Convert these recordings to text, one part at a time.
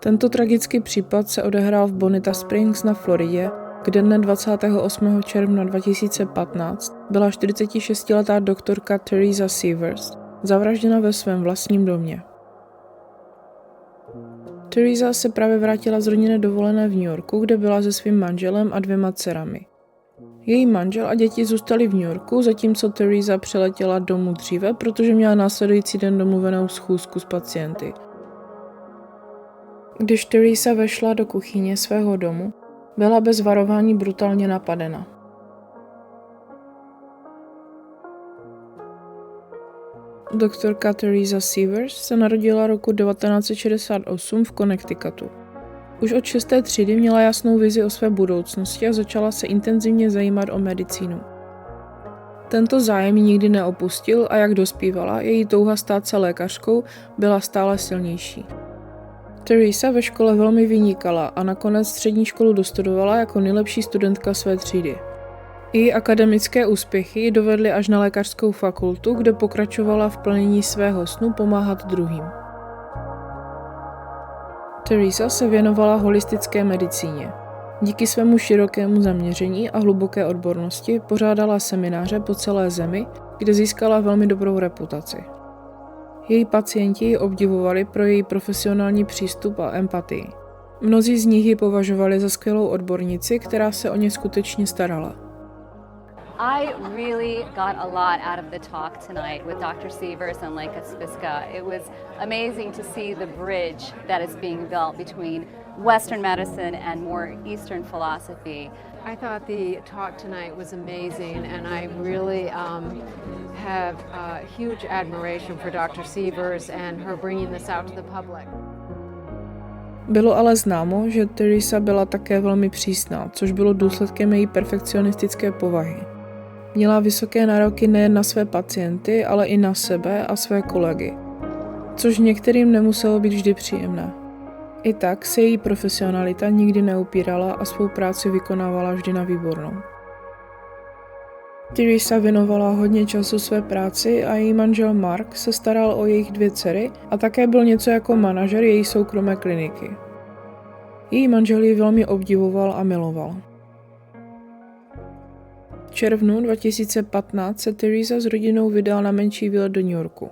Tento tragický případ se odehrál v Bonita Springs na Floridě, kde dne 28. června 2015 byla 46letá doktorka Teresa Sievers zavražděna ve svém vlastním domě. Teresa se právě vrátila z rodinné dovolené v New Yorku, kde byla se svým manželem a 2 dcerami. Její manžel a děti zůstali v New Yorku, zatímco Teresa přiletěla domů dříve, protože měla následující den domluvenou schůzku s pacienty. Když Teresa vešla do kuchyně svého domu, byla bez varování brutálně napadena. Doktorka Teresa Sievers se narodila roku 1968 v Connecticutu. Už od 6. třídy měla jasnou vizi o své budoucnosti a začala se intenzivně zajímat o medicínu. Tento zájem ji nikdy neopustil a jak dospívala, její touha stát se lékařkou byla stále silnější. Teresa ve škole velmi vynikala a nakonec střední školu dostudovala jako nejlepší studentka své třídy. Její akademické úspěchy ji dovedly až na lékařskou fakultu, kde pokračovala v plnění svého snu pomáhat druhým. Teresa se věnovala holistické medicíně. Díky svému širokému zaměření a hluboké odbornosti pořádala semináře po celé zemi, kde získala velmi dobrou reputaci. Její pacienti ji obdivovali pro její profesionální přístup a empatii. Mnozí z nich ji považovali za skvělou odbornici, která se o ně skutečně starala. I really got a lot out of the talk tonight with Dr. Sievers and lékař Spiska. It was amazing to see the bridge that is being built between Western medicine and more Eastern philosophy. I thought the talk tonight was amazing, and I really have a huge admiration for Dr. Sievers and her bringing this out to the public. Bylo ale známo, že Teresa byla také velmi přísná, což bylo důsledkem její perfekcionistické povahy. Měla vysoké nároky nejen na své pacienty, ale i na sebe a své kolegy, což některým nemuselo být vždy příjemné. I tak se její profesionalita nikdy neupírala a svou práci vykonávala vždy na výbornou. Teresa věnovala hodně času své práci a její manžel Mark se staral o jejich 2 dcery a také byl něco jako manažer její soukromé kliniky. Její manžel ji velmi obdivoval a miloval. V červnu 2015 se Teresa s rodinou vydala na menší výlet do New Yorku.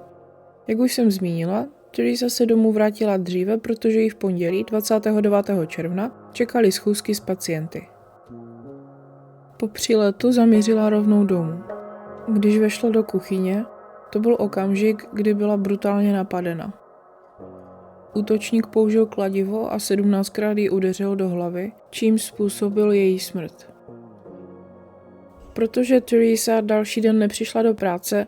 Jak už jsem zmínila, Teresa se domů vrátila dříve, protože ji v pondělí 29. června čekaly schůzky s pacienty. Po příletu zamířila rovnou domů. Když vešla do kuchyně, to byl okamžik, kdy byla brutálně napadena. Útočník použil kladivo a 17krát ji udeřil do hlavy, čímž způsobil její smrt. Protože Teresa další den nepřišla do práce,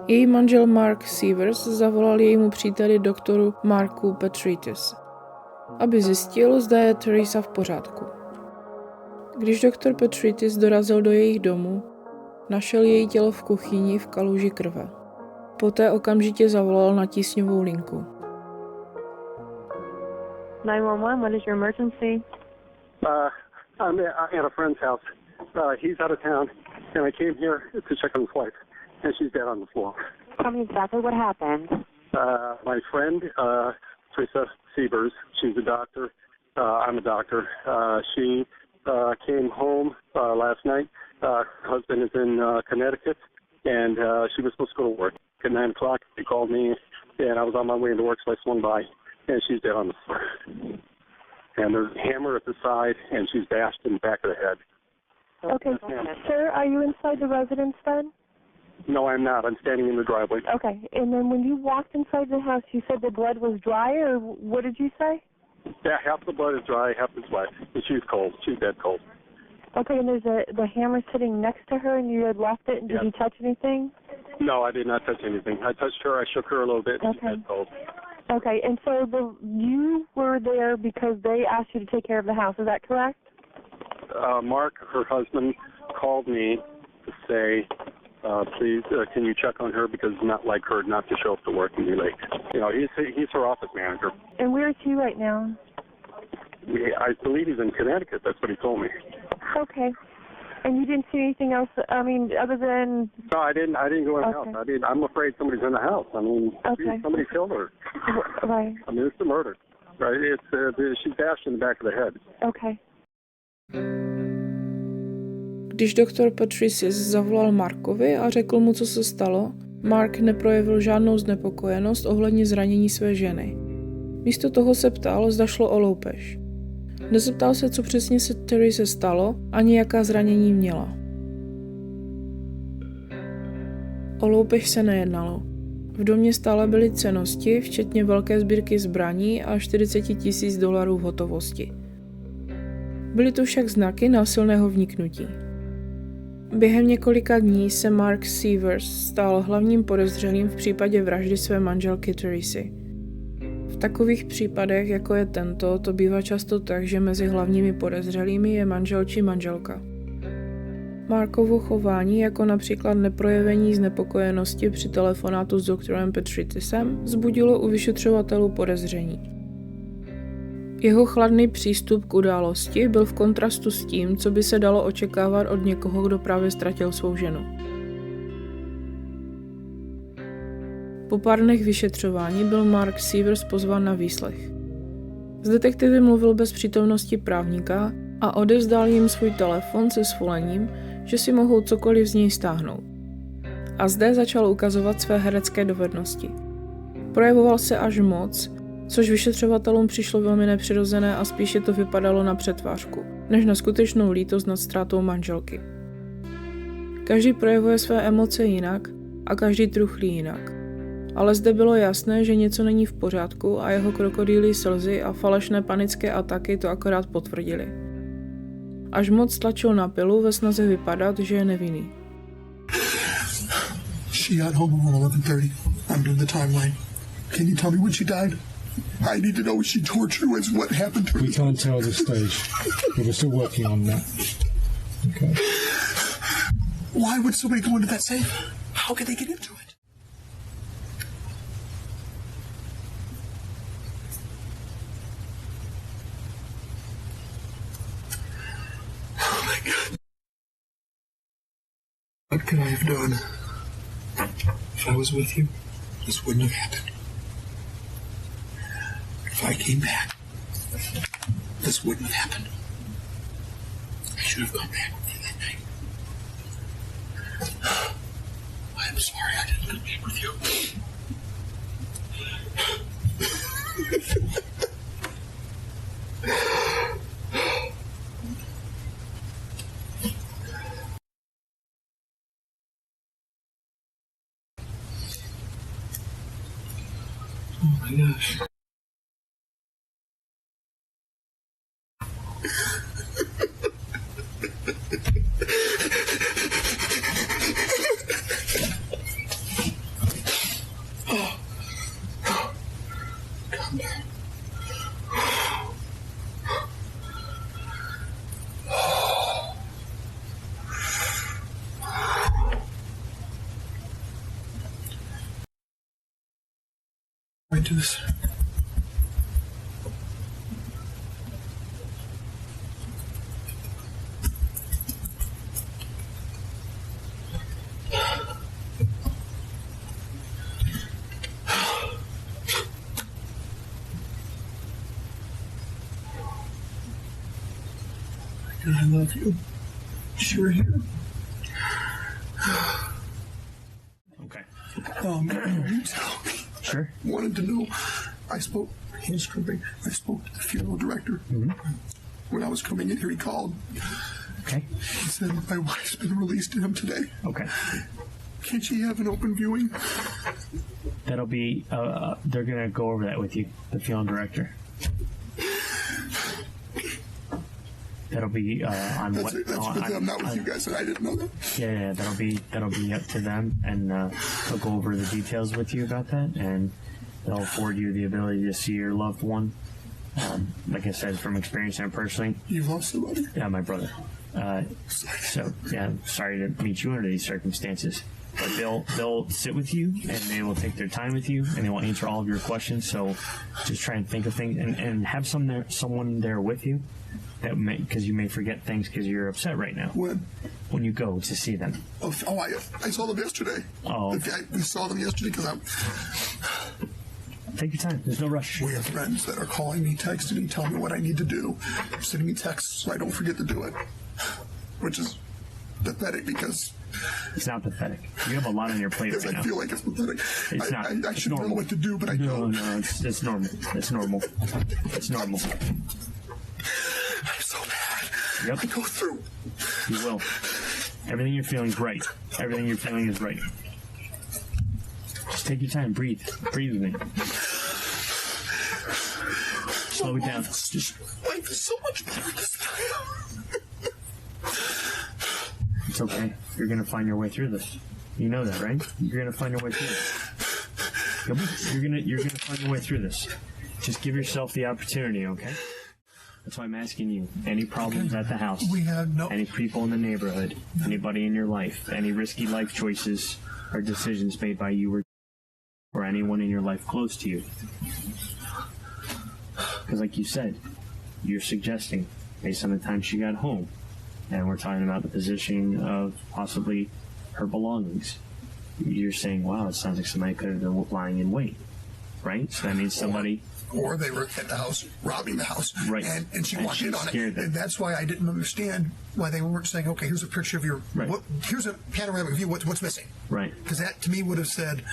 její manžel Mark Sievers zavolal jejímu příteli doktoru Marku Petritis, aby zjistil, zda je Teresa v pořádku. Když doktor Petritis dorazil do jejich domu, našel její tělo v kuchyni v kaluži krve. Poté okamžitě zavolal na tísňovou linku. 911, what is your emergency? I'm at a friend's house. He's out of town, and I came here to check on his wife, and she's dead on the floor. Tell me exactly what happened. My friend, Teresa Sievers, she's a doctor. I'm a doctor. She came home last night. Her husband is in Connecticut, and she was supposed to go to work. At 9 o'clock, she called me, and I was on my way into work, so I swung by, and she's dead on the floor. And there's a hammer at the side, and she's bashed in the back of the head. Okay, sir, are you inside the residence then? No, I'm not. I'm standing in the driveway. Okay, and then when you walked inside the house, you said the blood was dry, or what did you say? Yeah, half the blood is dry, half is wet. And she's cold. She's dead cold. Okay, and there's the hammer sitting next to her, and you had left it, and did you touch anything? No, I did not touch anything. I touched her, I shook her a little bit, and she's dead cold. Okay, and so you were there because they asked you to take care of the house, is that correct? Mark, her husband, called me to say, please, can you check on her because it's not like her not to show up to work and be late. You know, he's her office manager. And where is he right now? I believe he's in Connecticut. That's what he told me. Okay. And you didn't see anything else? I mean, other than? No, I didn't go in the house. I'm afraid somebody's in the house. I mean, somebody killed her. Right. I mean, it's a murder. right? She's bashed in the back of the head. Okay. Když doktor Patricis zavolal Markovi a řekl mu, co se stalo, Mark neprojevil žádnou znepokojenost ohledně zranění své ženy. Místo toho se ptal, zda šlo o loupež. Nezeptal se, co přesně se Terese stalo, ani jaká zranění měla. O loupež se nejednalo. V domě stále byly cennosti, včetně velké sbírky zbraní a $40,000 v hotovosti. Byly to však znaky násilného vniknutí. Během několika dní se Mark Sievers stal hlavním podezřelým v případě vraždy své manželky Teresy. V takových případech, jako je tento, to bývá často tak, že mezi hlavními podezřelými je manžel či manželka. Markovo chování, jako například neprojevení znepokojenosti při telefonátu s doktorem Patricisem, vzbudilo u vyšetřovatelů podezření. Jeho chladný přístup k události byl v kontrastu s tím, co by se dalo očekávat od někoho, kdo právě ztratil svou ženu. Po pár dnech vyšetřování byl Mark Sievers pozván na výslech. S detektivy mluvil bez přítomnosti právníka a odevzdal jim svůj telefon se svolením, že si mohou cokoliv z něj stáhnout. A zde začal ukazovat své herecké dovednosti. Projevoval se až moc, což vyšetřovatelům přišlo velmi nepřirozené a spíše to vypadalo na přetvářku, než na skutečnou lítost nad ztrátou manželky. Každý projevuje své emoce jinak a každý truchlí jinak. Ale zde bylo jasné, že něco není v pořádku a jeho krokodýlí slzy a falešné panické ataky to akorát potvrdili. Až moc tlačil na pilu ve snaze vypadat, že je nevinný. She got home around 11:30. I'm doing the timeline. Can you tell me when she died? I need to know if she tortured you. What happened to her? We can't tell at this stage. We're still working on that. Okay. Why would somebody go into that safe? How could they get into it? Oh my God. What could I have done? If I was with you, this wouldn't have happened. If I came back, this wouldn't have happened. I should have come back with you that night. I'm sorry I didn't come back with you. Oh my gosh. Calm down. I do this. I love you. Wish you were here. Okay. You tell me. Sure. Wanted to know. I spoke to the funeral director. Mm-hmm. When I was coming in here, he called. Okay. He said my wife's been released to him today. Okay. Can't she have an open viewing? That'll be, they're going to go over that with you, the funeral director. That'll be on That's what? with them, not with you guys. And I didn't know that. Yeah, that'll be up to them, and they'll go over the details with you about that, and they'll afford you the ability to see your loved one. Like I said, from experience and personally. You've lost somebody? Yeah, my brother. So yeah, I'm sorry to meet you under these circumstances. But they'll sit with you and they will take their time with you and they will answer all of your questions. So just try and think of things and have someone there with you. That because you may forget things because you're upset right now. When you go to see them. I saw them yesterday. Oh. We saw them yesterday because Take your time. There's no rush. We have friends that are calling me, texting me, telling me what I need to do, sending me texts so I don't forget to do it, which is pathetic because... It's not pathetic. You have a lot on your plate right now. I feel like it's pathetic. It's not. I should know what to do, but I don't. No, it's normal. It's normal. It's normal. I'm so bad. Yep. I go through. You will. Everything you're feeling is right. Everything you're feeling is right. Just take your time. Breathe. Breathe with me. Slow it down. Life is so much better this time. It's okay. You're gonna find your way through this. You know that, right? You're gonna find your way through this. You're gonna find your way through this. Just give yourself the opportunity, okay? That's why I'm asking you. Any problems at the house? We have no... Any people in the neighborhood? Anybody in your life? Any risky life choices or decisions made by you or anyone in your life close to you? Because like you said, you're suggesting, based on the time she got home, and we're talking about the positioning of possibly her belongings. You're saying, wow, it sounds like somebody could have been lying in wait, right? So that means somebody... Or they were at the house, robbing the house, right? And she walked in on it. And that's why I didn't understand why they weren't saying, okay, here's a picture of your... Right. Here's a panoramic view, what's missing? Right. Because that, to me, would have said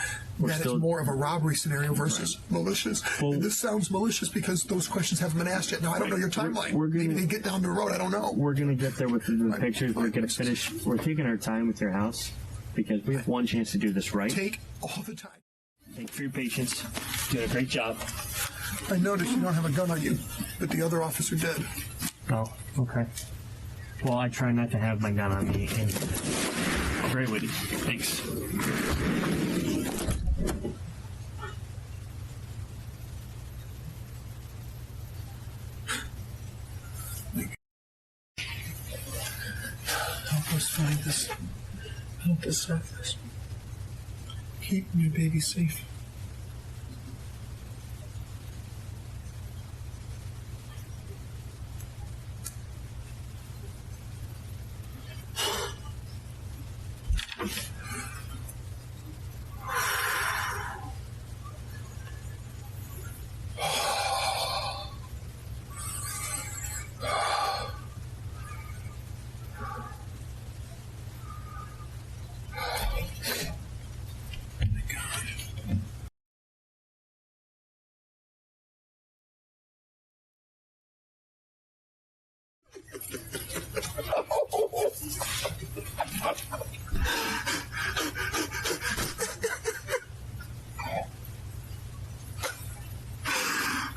it's more of a robbery scenario versus malicious. Well, and this sounds malicious because those questions haven't been asked yet. Now, I don't know your timeline. Maybe they get down the road, I don't know. We're going to get there with the pictures. We're going to finish. We're taking our time with your house because we have one chance to do this right. Take all the time. Thank you for your patience. You're doing a great job. I noticed you don't have a gun on you, but the other officer did. Oh, okay. Well, I try not to have my gun on me. And very witty. Thanks. Help us find this. Help us solve this. Keep my baby safe.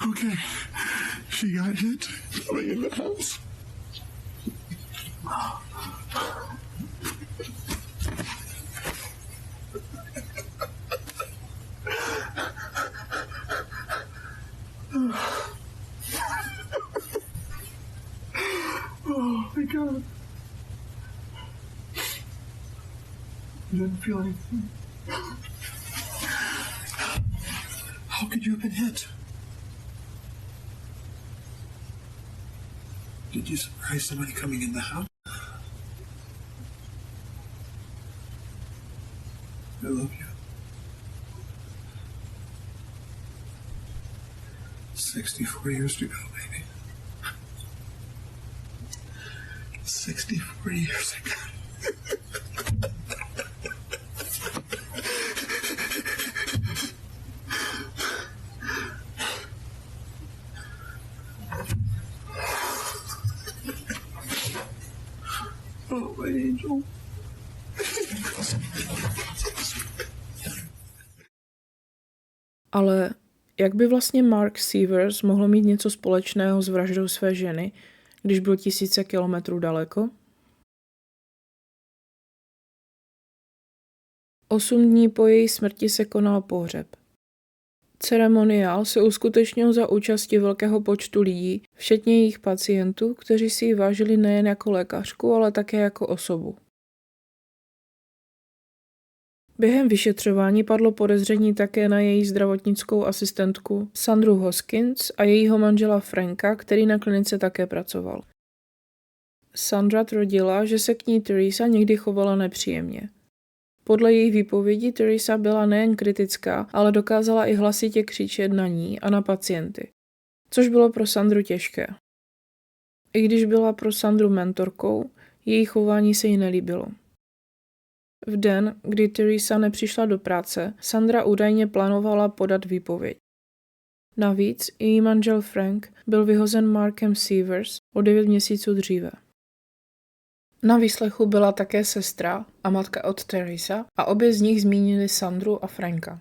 Okay, she got hit coming in the house. Oh my God. You didn't feel anything? How could you have been hit? Did you surprise somebody coming in the house? I love you. 64 years to go, baby. 64 years ago. Oh, my angel. Ale jak by vlastně Mark Sievers mohl mít něco společného s vraždou své ženy, když byl tisíce kilometrů daleko? 8 dní po její smrti se konal pohřeb. Ceremoniál se uskutečnil za účasti velkého počtu lidí, včetně jejich pacientů, kteří si ji vážili nejen jako lékařku, ale také jako osobu. Během vyšetřování padlo podezření také na její zdravotnickou asistentku Sandru Hoskins a jejího manžela Franka, který na klinice také pracoval. Sandra tvrdila, že se k ní Teresa někdy chovala nepříjemně. Podle její výpovědi Teresa byla nejen kritická, ale dokázala i hlasitě křičet na ní a na pacienty, což bylo pro Sandru těžké. I když byla pro Sandru mentorkou, její chování se jí nelíbilo. V den, kdy Teresa nepřišla do práce, Sandra údajně plánovala podat výpověď. Navíc její manžel Frank byl vyhozen Markem Sievers o 9 měsíců dříve. Na výslechu byla také sestra a matka od Teresa a obě z nich zmínili Sandru a Franka.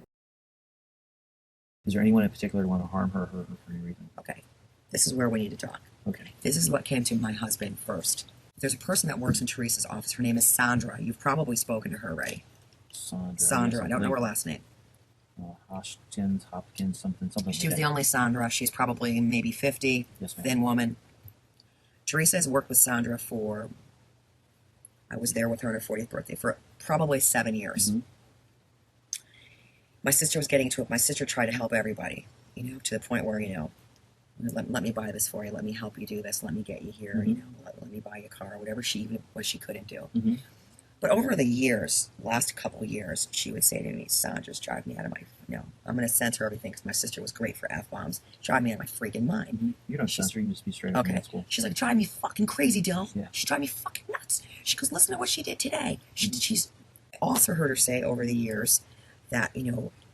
Is there anyone in particular want to harm her for any reason? Okay, this is where we need to talk. Okay. This is what came to my husband first. There's a person that works in Teresa's office. Her name is Sandra. You've probably spoken to her already. Sandra. I don't know her last name. Hopkins, something She like was that. the only Sandra. She's probably maybe 50, Yes, ma'am. thin woman. Teresa has worked with Sandra for, I was there with her on her 40th birthday, for probably 7 years. Mm-hmm. My sister was getting to it. My sister tried to help everybody, to the point where, let me buy this for you, let me help you do this, let me get you here, Mm-hmm. let me buy you a car, whatever she couldn't do. Mm-hmm. But over the years, last couple of years, she would say to me, "Son, just drive me out of my, I'm going to censor everything because my sister was great for F-bombs. Drive me out of my freaking mind." Mm-hmm. You don't censor, you just be straight up. Okay. That's cool. She's like, "Drive me fucking crazy, Dill." Yeah. She drive me fucking nuts. She goes, "Listen to what she did today." She's also heard her say over the years that,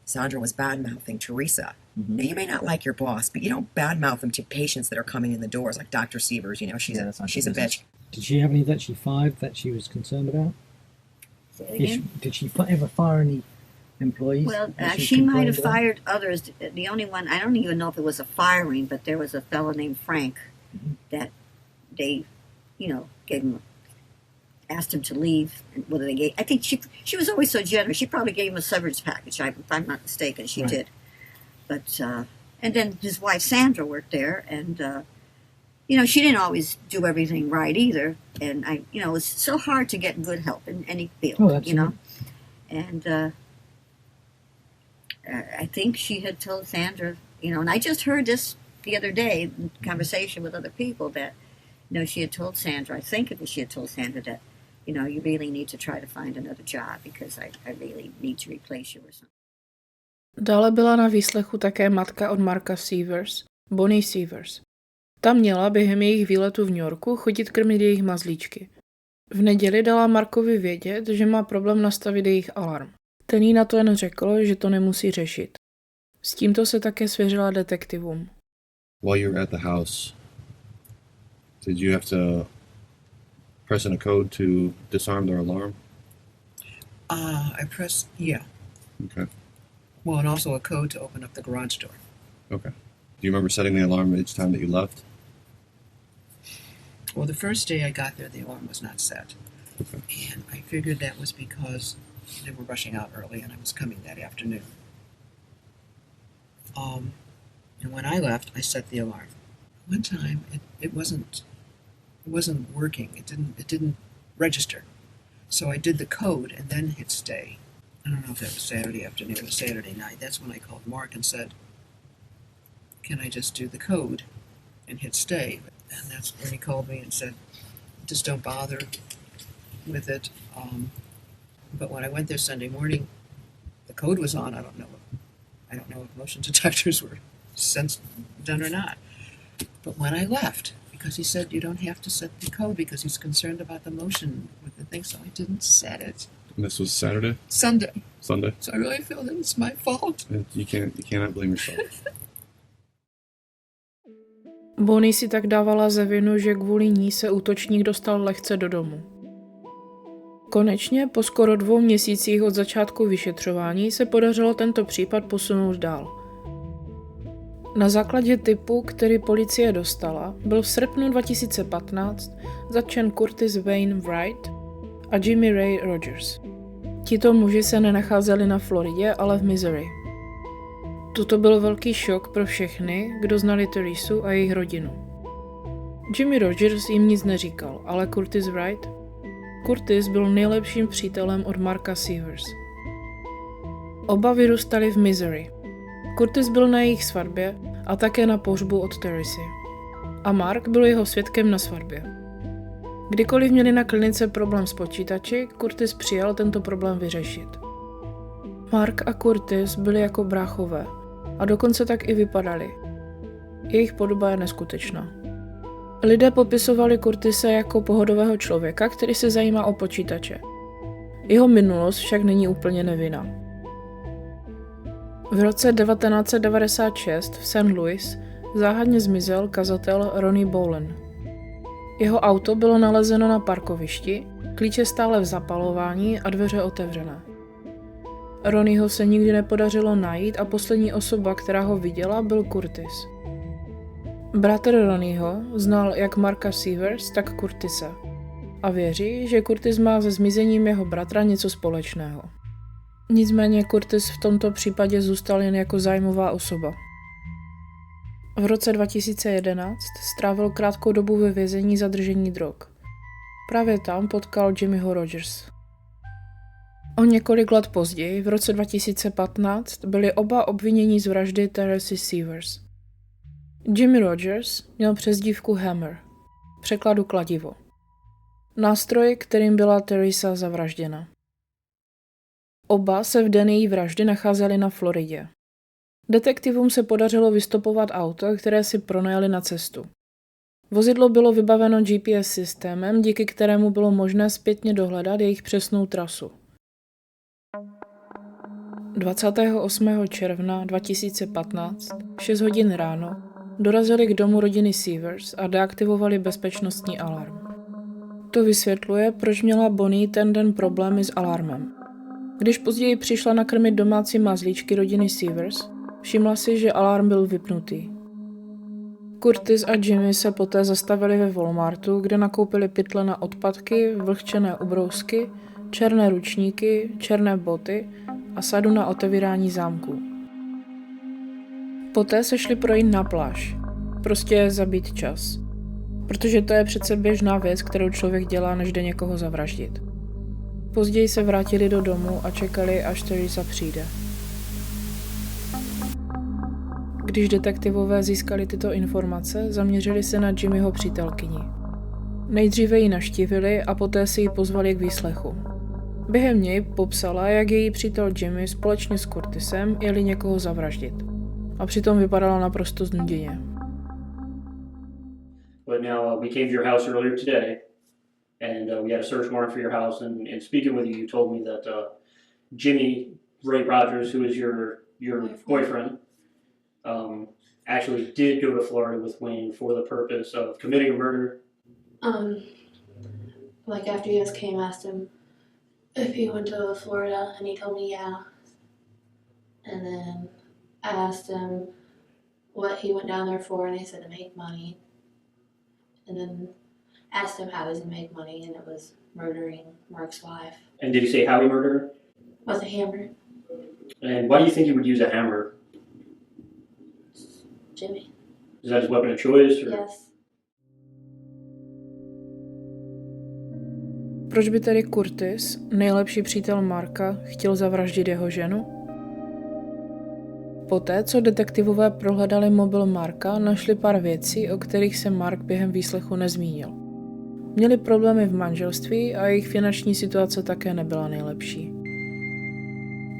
Sandra was bad-mouthing Teresa. Mm-hmm. Now, you may not like your boss, but you don't bad-mouth them to patients that are coming in the doors, like Dr. Sievers, she's a bitch. Did she have any that she fired that she was concerned about? Did she ever fire any employees? Well, that she might have complained about? fired others. The only one, I don't even know if it was a firing, but there was a fellow named Frank that they, gave him, asked him to leave. And whether they gave, I think she was always so generous. She probably gave him a severance package, if I'm not mistaken. She Right. did. But, and then his wife Sandra worked there, and, she didn't always do everything right either. And it was so hard to get good help in any field, Oh, absolutely. And I think she had told Sandra, and I just heard this the other day in conversation with other people that, she had told Sandra, I think she had told Sandra that, you really need to try to find another job because I really need to replace you or something. Dále byla na výslechu také matka od Marka Sievers, Bonnie Sievers. Ta měla během jejich výletu v New Yorku chodit krmit jejich mazlíčky. V neděli dala Markovi vědět, že má problém nastavit jejich alarm. Ten jí na to jen řekl, že to nemusí řešit. S tímto se také svěřila detektivům. While you were at the house, did you have to press in a code to disarm their alarm? I pressed, yeah. Okay. Well, and also a code to open up the garage door. Okay. Do you remember setting the alarm each time that you left? Well, the first day I got there, the alarm was not set. Okay. And I figured that was because they were rushing out early and I was coming that afternoon. And when I left, I set the alarm. One time, it wasn't working. It didn't register. So I did the code and then hit stay. I don't know if that was Saturday afternoon or Saturday night. That's when I called Mark and said, "Can I just do the code and hit stay?" And that's when he called me and said, "Just don't bother with it." But when I went there Sunday morning, the code was on. I don't know if motion detectors were done or not. But when I left, because he said you don't have to set the code because he's concerned about the motion with the thing, so I didn't set it. And this was Saturday? Sunday. Sunday? So I really feel that it's my fault. And you cannot blame yourself. Bonnie si tak dávala za vinu, že kvůli ní se útočník dostal lehce do domu. Konečně po skoro 2 měsících od začátku vyšetřování se podařilo tento případ posunout dál. Na základě tipu, který policie dostala, byl v srpnu 2015 zatčen Curtis Wayne Wright a Jimmy Ray Rogers. Tito muži se nenacházeli na Floridě, ale v Missouri. Toto byl velký šok pro všechny, kdo znali Teresu a jejich rodinu. Jimmy Rogers jim nic neříkal, ale Curtis Wright? Curtis byl nejlepším přítelem od Marka Sievers. Oba vyrůstali v Missouri. Curtis byl na jejich svatbě a také na pohřbu od Teresy. A Mark byl jeho svědkem na svatbě. Kdykoliv měli na klinice problém s počítači, Curtis přijal tento problém vyřešit. Mark a Curtis byli jako bráchové a dokonce tak i vypadali. Jejich podoba je neskutečná. Lidé popisovali Curtise jako pohodového člověka, který se zajímá o počítače. Jeho minulost však není úplně nevinná. V roce 1996 v St. Louis záhadně zmizel kazatel Ronnie Bowen. Jeho auto bylo nalezeno na parkovišti, klíče stále v zapalování a dveře otevřené. Ronnieho se nikdy nepodařilo najít a poslední osoba, která ho viděla, byl Curtis. Bratr Ronnieho znal jak Marka Sievers, tak Curtise a věří, že Curtis má se zmizením jeho bratra něco společného. Nicméně Curtis v tomto případě zůstal jen jako zájmová osoba. V roce 2011 strávil krátkou dobu ve vězení za držení drog. Právě tam potkal Jimmyho Rogers. O několik let později, v roce 2015, byli oba obviněni z vraždy Teresy Sievers. Jimmy Rogers měl přezdívku Hammer, v překladu kladivo. Nástroj, kterým byla Teresa zavražděna. Oba se v den její vraždy nacházeli na Floridě. Detektivům se podařilo vystopovat auto, které si pronajali na cestu. Vozidlo bylo vybaveno GPS systémem, díky kterému bylo možné zpětně dohledat jejich přesnou trasu. 28. června 2015, 6 hodin ráno, dorazili k domu rodiny Sievers a deaktivovali bezpečnostní alarm. To vysvětluje, proč měla Bonnie ten den problémy s alarmem. Když později přišla nakrmit domácí mazlíčky rodiny Sievers, všimla si, že alarm byl vypnutý. Curtis a Jimmy se poté zastavili ve Walmartu, kde nakoupili pytle na odpadky, vlhčené ubrousky, černé ručníky, černé boty a sadu na otevírání zámků. Poté se šli projít na pláž. Prostě zabít čas. Protože to je přece běžná věc, kterou člověk dělá, než jde někoho zavraždit. Později se vrátili do domu a čekali, až Teresa přijde. Když detektivové získali tyto informace, zaměřili se na Jimmyho přítelkyni. Nejdříve ji navštívili a poté si ji pozvali k výslechu. Během něj popsala, jak její přítel Jimmy společně s Curtisem jeli někoho zavraždit. A přitom vypadala naprosto znuděně. But now we came to your house earlier today, and we had a search warrant for your house. And speaking with you, you told me that Jimmy Ray Rogers, who is your boyfriend, actually did go to Florida with Wayne for the purpose of committing a murder. Like after you guys came, I asked him if he went to Florida, and he told me yeah. And then I asked him what he went down there for, and he said to make money. And then asked him how does he make money, and it was murdering Mark's wife. And did he say how he murdered her? With a hammer. And why do you think he would use a hammer? Jimmy. Is that his weapon of choice? Or? Yes. Proč by tedy Curtis, nejlepší přítel Marka, chtěl zavraždit jeho ženu? Poté, co detektivové prohledali mobil Marka, našli pár věcí, o kterých se Mark během výslechu nezmínil. Měli problémy v manželství a jejich finanční situace také nebyla nejlepší.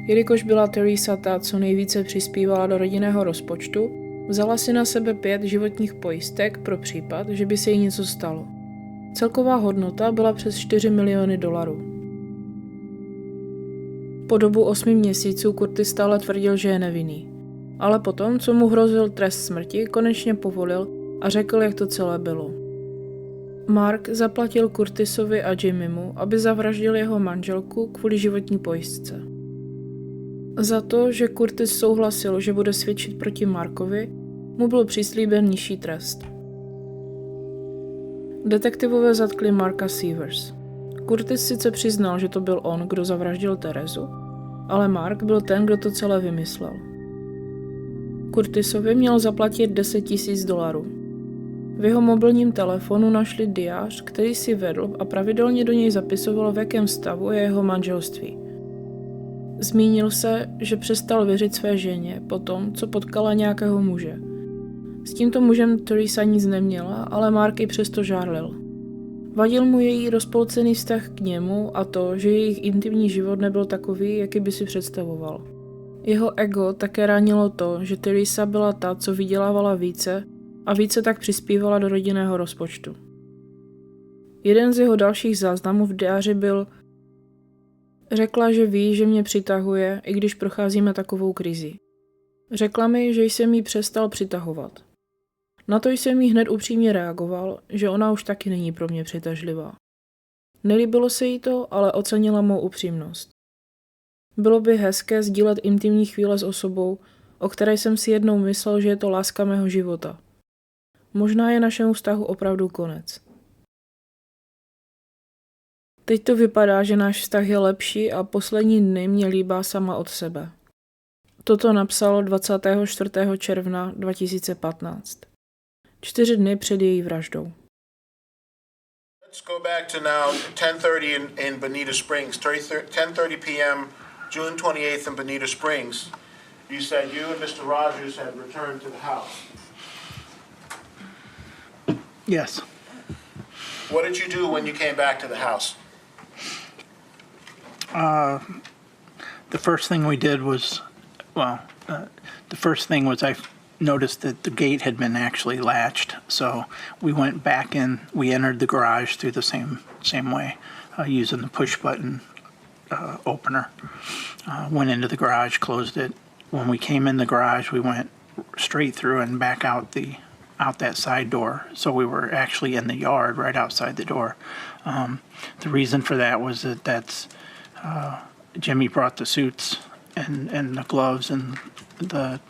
Jelikož byla Teresa ta, co nejvíce přispívala do rodinného rozpočtu, vzala si na sebe 5 životních pojistek pro případ, že by se jí něco stalo. Celková hodnota byla přes $4 miliony. Po dobu 8 měsíců Curtis stále tvrdil, že je nevinný. Ale potom, co mu hrozil trest smrti, konečně povolil a řekl, jak to celé bylo. Mark zaplatil Curtisovi a Jimmymu, aby zavraždil jeho manželku kvůli životní pojistce. Za to, že Curtis souhlasil, že bude svědčit proti Markovi, mu byl přislíben nižší trest. Detektivové zatkli Marka Sievers. Curtis sice přiznal, že to byl on, kdo zavraždil Terezu, ale Mark byl ten, kdo to celé vymyslel. Curtisovi měl zaplatit $10,000. V jeho mobilním telefonu našli diář, který si vedl a pravidelně do něj zapisoval, v jakém stavu je jeho manželství. Zmínil se, že přestal věřit své ženě po tom, co potkala nějakého muže. S tímto mužem Teresa nic neměla, ale Mark ji přesto žárlil. Vadil mu její rozpolcený vztah k němu a to, že jejich intimní život nebyl takový, jaký by si představoval. Jeho ego také ránilo to, že Teresa byla ta, co vydělávala více a více tak přispívala do rodinného rozpočtu. Jeden z jeho dalších záznamů v diáři byl: řekla, že ví, že mě přitahuje, i když procházíme takovou krizi. Řekla mi, že jsem jí přestal přitahovat. Na to jsem jí hned upřímně reagoval, že ona už taky není pro mě přitažlivá. Nelíbilo se jí to, ale ocenila mou upřímnost. Bylo by hezké sdílet intimní chvíle s osobou, o které jsem si jednou myslel, že je to láska mého života. Možná je našemu vztahu opravdu konec. Teď to vypadá, že náš vztah je lepší a poslední dny mě líbá sama od sebe. Toto napsal 24. června 2015. 4 dny před její vraždou. Let's go back to now 10:30 in Bonita Springs, 10:30 p.m., June 28th in Bonita Springs. You said you and Mr. Rogers had returned to the house. Yes. What did you do when you came back to the house? The first thing we did was, I noticed that the gate had been actually latched, so we went back in. We entered the garage through the same way, using the push button opener. Went into the garage, closed it. When we came in the garage, we went straight through and back out that side door. So we were actually in the yard right outside the door. The reason for that was that Jimmy brought the suits and the gloves and the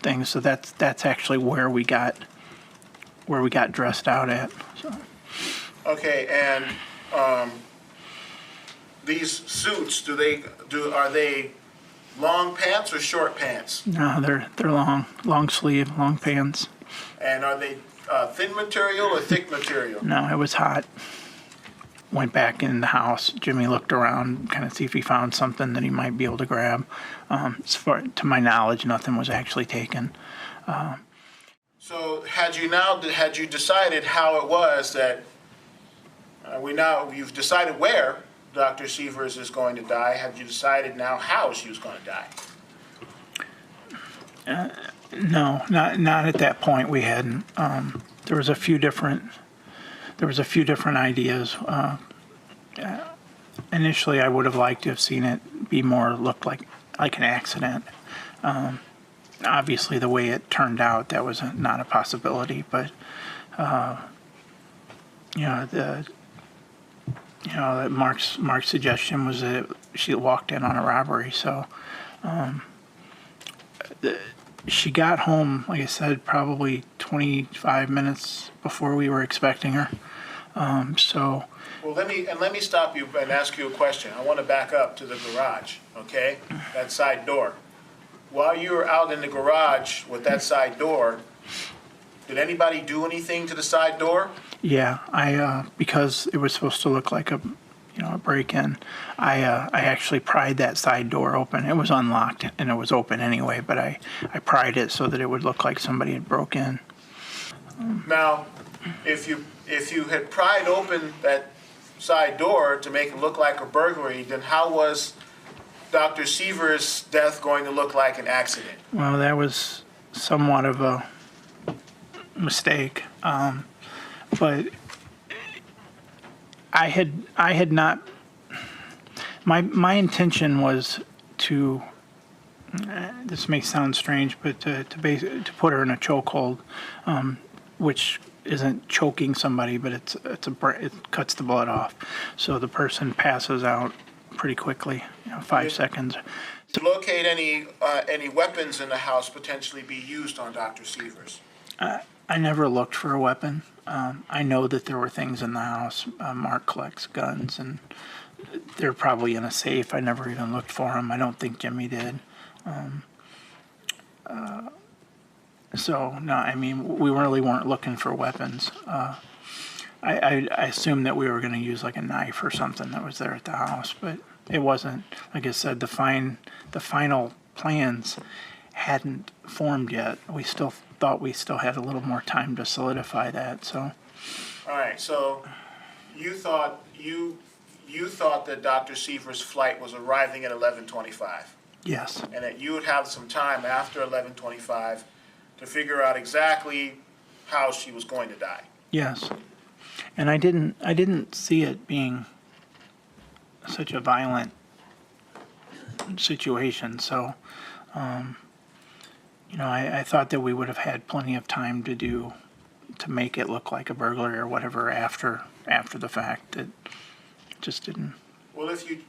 things. So that's actually where we got dressed out at. So. Okay, and these suits, are they long pants or short pants? No, they're long sleeve, long pants. And are they thin material or thick material? No, it was hot. Went back in the house. Jimmy looked around, kind of see if he found something that he might be able to grab. To my knowledge, nothing was actually taken. So had you decided how it was that you've decided where Dr. Sievers is going to die? Have you decided now how she was going to die? No, not at that point. We hadn't. There was a few different ideas. Initially, I would have liked to have seen it look like an accident. Obviously, the way it turned out, that was not a possibility. But Mark's suggestion was that she walked in on a robbery. So she got home, like I said, probably 25 minutes before we were expecting her. Well, let me stop you and ask you a question. I want to back up to the garage, okay? That side door. While you were out in the garage with that side door, did anybody do anything to the side door? Yeah, because it was supposed to look like a break-in. I actually pried that side door open. It was unlocked and it was open anyway, but I pried it so that it would look like somebody had broke in. Now, if you had pried open that side door to make it look like a burglary, then how was Dr. Sievers' death going to look like an accident? Well, that was somewhat of a mistake, but I had not. My intention was to. This may sound strange, but to put her in a chokehold, which isn't choking somebody, but it cuts the blood off, so the person passes out pretty quickly, 5 seconds. To locate any weapons in the house potentially be used on Dr. Sievers? I never looked for a weapon. I know that there were things in the house. Mark collects guns, and they're probably in a safe. I never even looked for them. I don't think Jimmy did. So, no, I mean, we really weren't looking for weapons. I assumed that we were going to use like a knife or something that was there at the house, but it wasn't. Like I said, the final plans hadn't formed yet. We still thought we still had a little more time to solidify that. So. All right. So you thought that Dr. Sievers' flight was arriving at 11:25, Yes. and that you would have some time after 11:25 to figure out exactly how she was going to die. Yes. And I didn't see it being such a violent situation. So, I thought that we would have had plenty of time to make it look like a burglary or whatever after the fact. It just didn't. Well, if you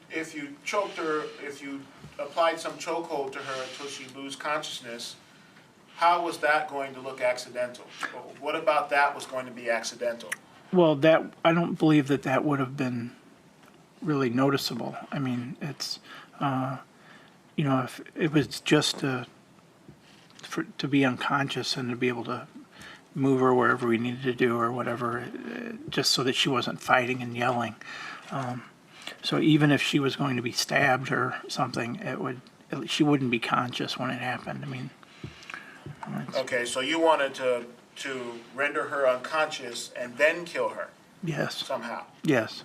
choked her, if you applied some chokehold to her until she lose consciousness, how was that going to look accidental? What about that was going to be accidental? Well, I don't believe that would have been really noticeable. I mean, it's, if it was just to be unconscious and to be able to move her wherever we needed to do or whatever, just so that she wasn't fighting and yelling. So even if she was going to be stabbed or something, she wouldn't be conscious when it happened. I mean. Okay, so you wanted to render her unconscious and then kill her. Yes. Somehow. Yes.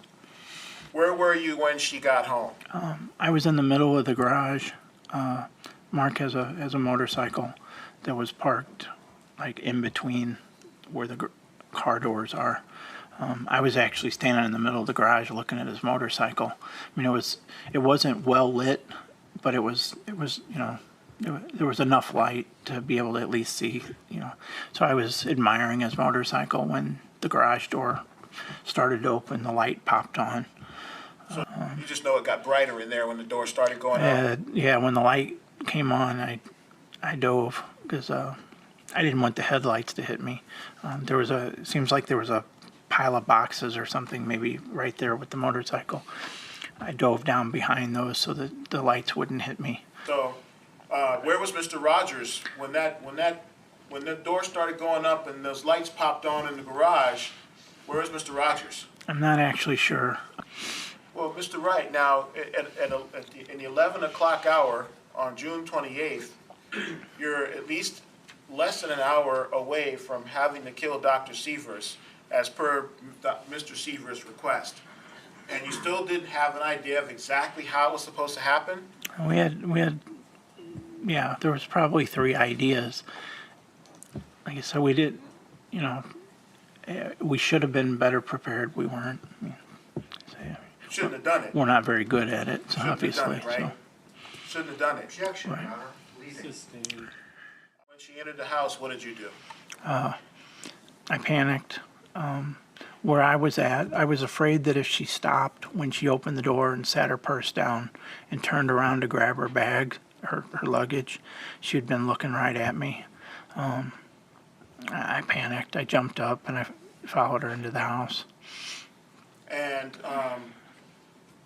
Where were you when she got home? I was in the middle of the garage. Mark has a motorcycle that was parked like in between where the car doors are. I was actually standing in the middle of the garage looking at his motorcycle. I mean, it wasn't well lit, but it was there was enough light to be able to at least see, So I was admiring his motorcycle when the garage door started to open, the light popped on. So you just know it got brighter in there when the door started going up? Yeah, when the light came on, I dove because I didn't want the headlights to hit me. It seems like there was a pile of boxes or something maybe right there with the motorcycle. I dove down behind those so that the lights wouldn't hit me. So, where was Mr. Rogers when the door started going up and those lights popped on in the garage? Where was Mr. Rogers? I'm not actually sure. Well, Mr. Wright, now in the 11 o'clock hour on June 28th, you're at least less than an hour away from having to kill Dr. Sievers as per Mr. Sievers' request. And you still didn't have an idea of exactly how it was supposed to happen? We had, there was probably 3 ideas. Like I said, we did, we should have been better prepared. We weren't. Shouldn't have done it. We're not very good at it, so Shouldn't obviously. have done it, right? Shouldn't have done it. Objection, Right. Your Honor. Sustained. When she entered the house, what did you do? I panicked. Where I was at, I was afraid that if she stopped when she opened the door and sat her purse down and turned around to grab her bag, her luggage, she'd been looking right at me. I panicked. I jumped up and I followed her into the house. And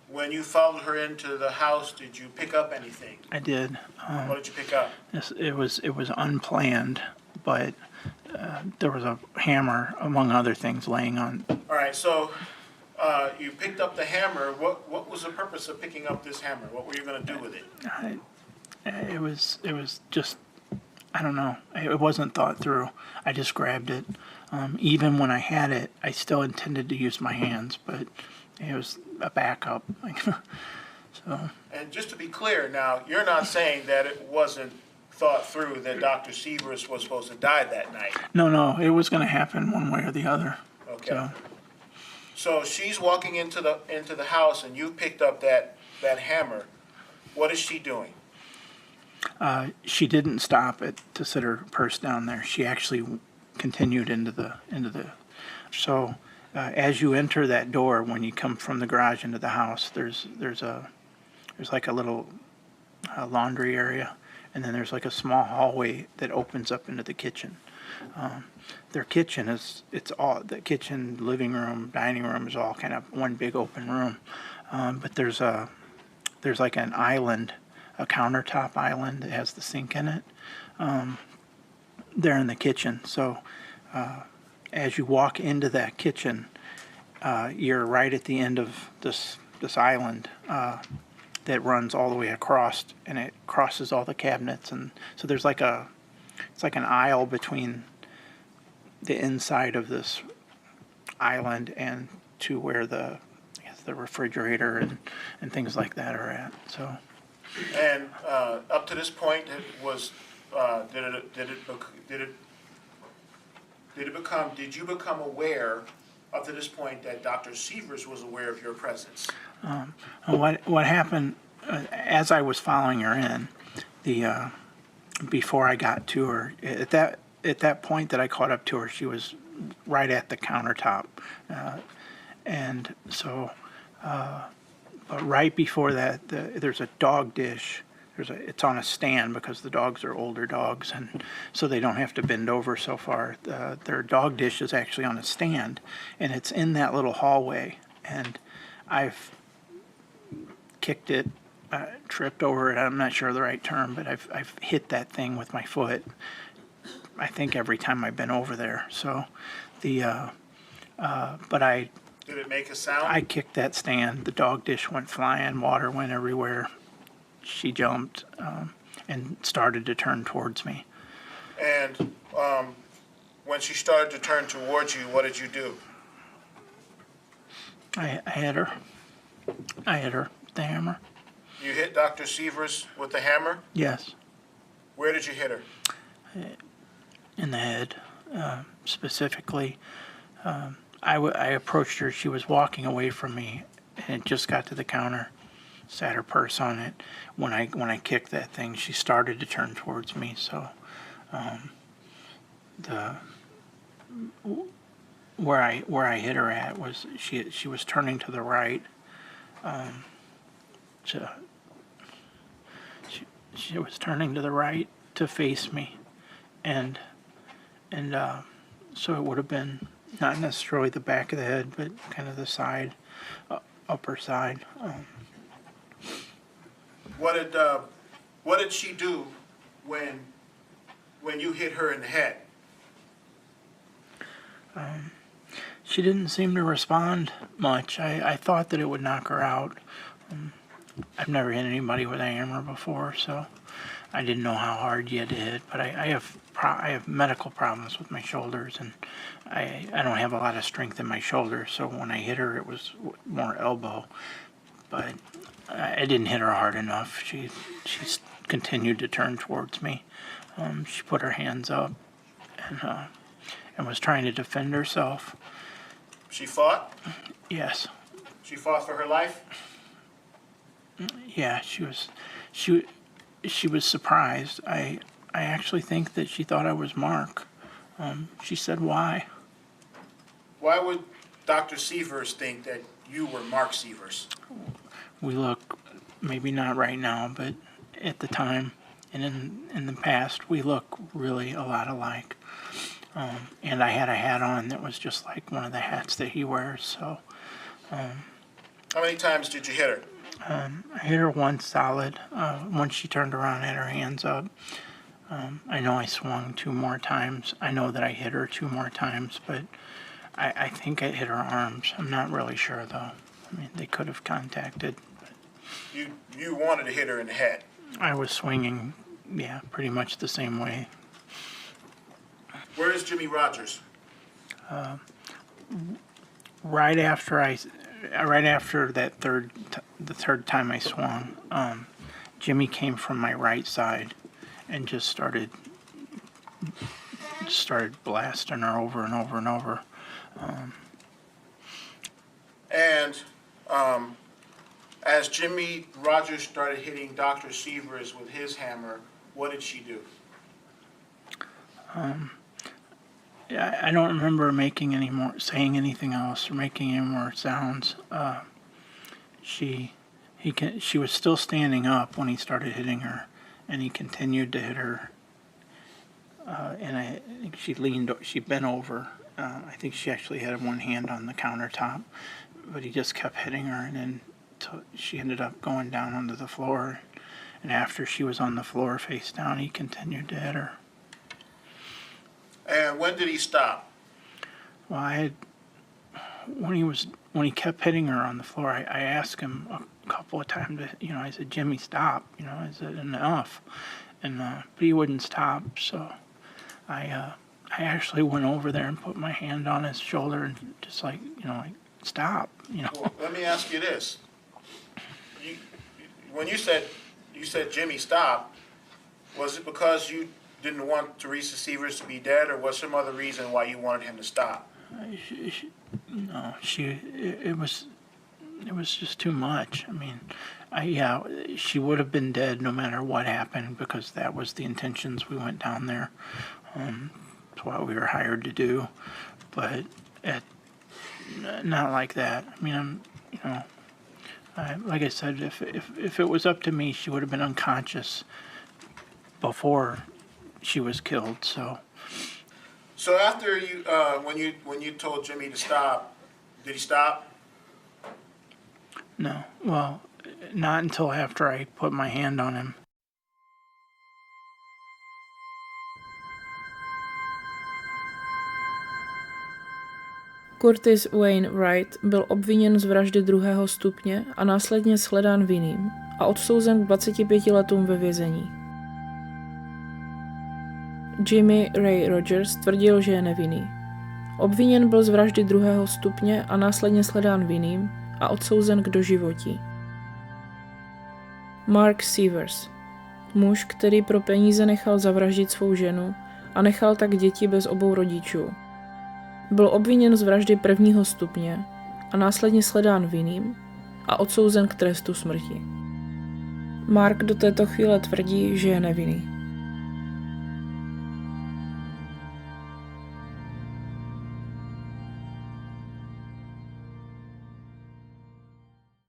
when you followed her into the house, did you pick up anything? I did. What did you pick up? It was unplanned, but there was a hammer, among other things, laying on. All right, so you picked up the hammer. What was the purpose of picking up this hammer? What were you going to do with it? It was just, I don't know. It wasn't thought through. I just grabbed it. Even when I had it, I still intended to use my hands, but it was a backup. So. And just to be clear, now you're not saying that it wasn't thought through that Dr. Sievers was supposed to die that night. No, it was going to happen one way or the other. Okay. So she's walking into the house, and you picked up that hammer. What is she doing? She didn't stop to sit her purse down there. She actually continued into the. So, as you enter that door, when you come from the garage into the house, there's like a little laundry area, and then there's like a small hallway that opens up into the kitchen. Their kitchen the kitchen, living room, dining room is all kind of one big open room, but there's like an island, a countertop island that has the sink in it. There in the kitchen. So as you walk into that kitchen, you're right at the end of this island that runs all the way across, and it crosses all the cabinets, and so there's it's like an aisle between the inside of this island and to where the refrigerator and things like that are at. So. And up to this point, did you become aware up to this point that Dr. Sievers was aware of your presence? What happened as I was following her in, before I got to her, at that point that I caught up to her, she was right at the countertop, and so. But right before that, there's a dog dish. It's on a stand because the dogs are older dogs, and so they don't have to bend over so far. Their dog dish is actually on a stand, and it's in that little hallway. And I've kicked it, tripped over it. I'm not sure of the right term, but I've hit that thing with my foot. I think every time I've been over there. So but I. Did it make a sound? I kicked that stand. The dog dish went flying. Water went everywhere. She jumped and started to turn towards me. And when she started to turn towards you, what did you do? I hit her. I hit her with the hammer. You hit Dr. Sievers with the hammer? Yes. Where did you hit her? In the head, specifically. I approached her. She was walking away from me, and it just got to the counter. Sat her purse on it. When I kicked that thing, she started to turn towards me. So, where I hit her at was she was turning to the right. She was turning to the right to face me, and so it would have been. Not necessarily the back of the head, but kind of the side, upper side. What did she do when you hit her in the head? She didn't seem to respond much. I thought that it would knock her out. I've never hit anybody with a hammer before, so I didn't know how hard you had to hit. But I have medical problems with my shoulders, and I don't have a lot of strength in my shoulders, so when I hit her, it was more elbow. But I didn't hit her hard enough. She continued to turn towards me. She put her hands up and was trying to defend herself. She fought? Yes. She fought for her life? Yeah, she was surprised. I actually think that she thought I was Mark. She said, "Why?" Why would Dr. Sievers think that you were Mark Sievers? We look, maybe not right now, but at the time and in the past, we look really a lot alike. And I had a hat on that was just like one of the hats that he wears. So. How many times did you hit her? I hit her once solid. Once she turned around and had her hands up. I know I swung 2 more times. I know that I hit her 2 more times, but I think I hit her arms. I'm not really sure, though. I mean, they could have contacted. You wanted to hit her in the head? I was swinging, yeah, pretty much the same way. Where is Jimmy Rogers? Right after the third time I swung, Jimmy came from my right side and just started blasting her over and over and over. As Jimmy Rogers started hitting Dr. Sievers with his hammer, what did she do? I don't remember saying anything else or making any more sounds. She was still standing up when he started hitting her, and he continued to hit her. And I think she bent over. I think she actually had one hand on the countertop, but he just kept hitting her, and then she ended up going down onto the floor. And after she was on the floor face down, he continued to hit her. And when did he stop? Well, when he kept hitting her on the floor, I asked him a couple of times. I said, "Jimmy, stop. Is it enough?" And but he wouldn't stop. So I actually went over there and put my hand on his shoulder and just like stop, you know. Well, let me ask you this. When you said Jimmy, stop, was it because you didn't want Teresa Sievers to be dead, or was some other reason why you wanted him to stop? No, it was just too much. I mean, she would have been dead no matter what happened, because that was the intentions. We went down there. That's what we were hired to do, but not like that. I mean, like I said, if it was up to me, she would have been unconscious before she was killed. So after you, when you told Jimmy to stop, did he stop? No, well, not until after I put my hand on him. Curtis Wayne Wright byl obviněn z vraždy 2. stupně a následně shledán vinným a odsouzen k 25 letům ve vězení. Jimmy Ray Rogers tvrdil, že je nevinný. Obviněn byl z vraždy 2. stupně a následně shledán vinným a odsouzen k doživotí. Mark Sievers, muž, který pro peníze nechal zavraždit svou ženu a nechal tak děti bez obou rodičů. Byl obviněn z vraždy 1. stupně a následně shledán vinným a odsouzen k trestu smrti. Mark do této chvíle tvrdí, že je nevinný.